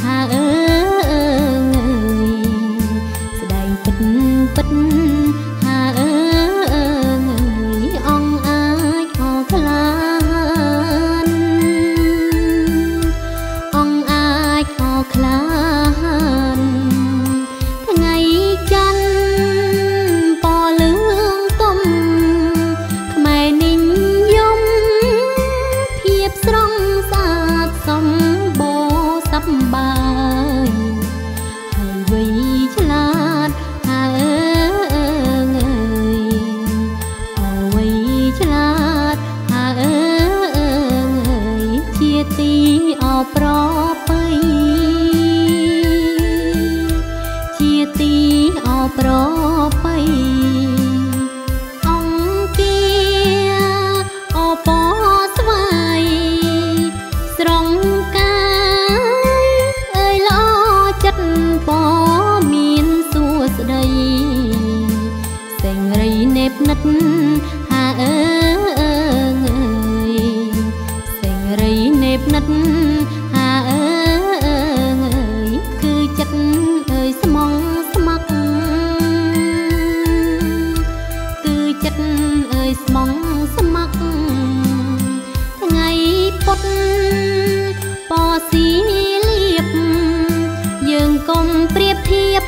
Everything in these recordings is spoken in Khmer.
ហាអើយស្ដែងពិតពិតហាអើយអងអាចអស់ខ្លាអងអាចអស់ខ្លាថ្ងៃច័ន្ទពណ៌លឿងទុំខ្មែរនិយមភាពស្រស់ស្អាតសម្បូរសប្បាយហើយវ័យឆ្លាតហាអើយអវ័យឆ្លាតហាអើយជាទីអប្រពៃជាទីអប្រពៃអង្គាអពស្វាយស្រងកាយអើយល្អចិត្តពមានសួស្ដីសេងរីនេបនិតហាអើយសេងរីនេបនិតហាអើយគឺចិត្តអើយស្មងស្ម័គ្រគឺចិត្តអើយស្មងស្ម័គ្រថ្ងៃពុតពណ៌សៀលៀបយើងកុំប្រៀបធៀប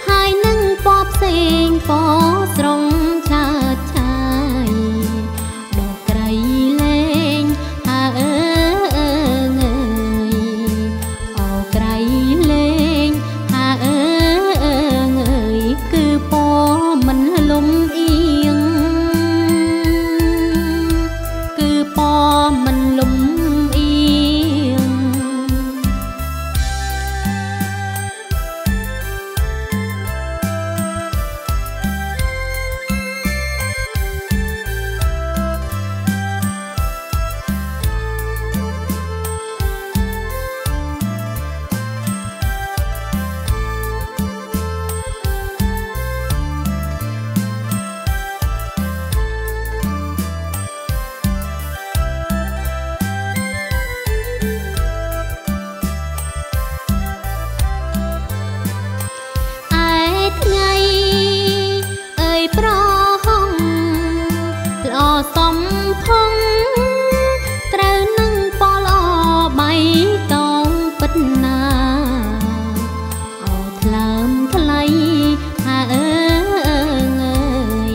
ហើយនឹងពណ៌ផ្សេងពណ៌ស្រងឆើតឆាយដកក្រៃលែងហាអើយអោក្រៃលែងហាអើយគឺពណ៌មិនលំអៀងគឺពណ៌មិនលំអៀងថ្ងៃអើយប្រហងល្អសំផុងត្រូវនឹងពណ៌ល្អបៃតងពិតណាអោថ្លើមថ្លៃហាអើយ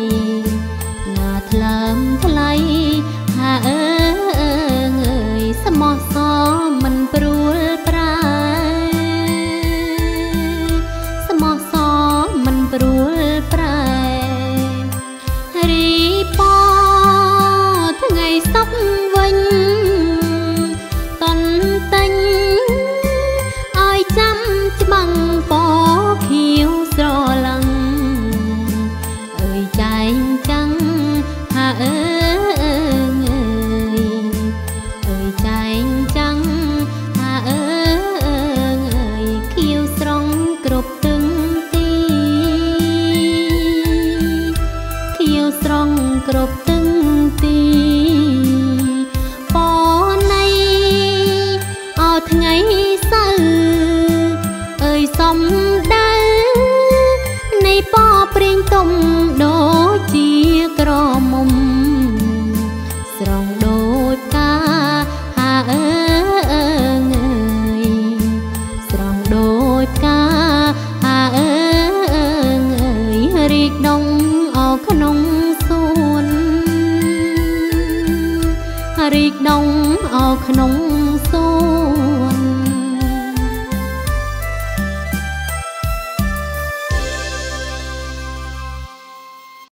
ណាថ្លើមថ្លៃហាអើយស្មោះសរមិនព្រួលប្រែស្មោះសរមិនព្រួលប្រែរីពថ្ងៃសុកវិញតន់តែញឲ្យចាំច្បាំងពខៀវស្រឡឹងអើយចែងចាំងហាអើយអើយចែងចាំងហាអើយខៀវស្រងគ្រប់ទឹងទីខៀវស្រងគ្រប់ទឹងទីពណ៌អោថ្ងៃសៅរ៍អើយសំដៅនៃពណ៌ព្រៀងទុំដូចជាក្រមុំស្រងដូចកាហាអើយស្រងដូចកាហាអើយរីកដងអោក្នុងសួនរីកដងអោក្នុងសួន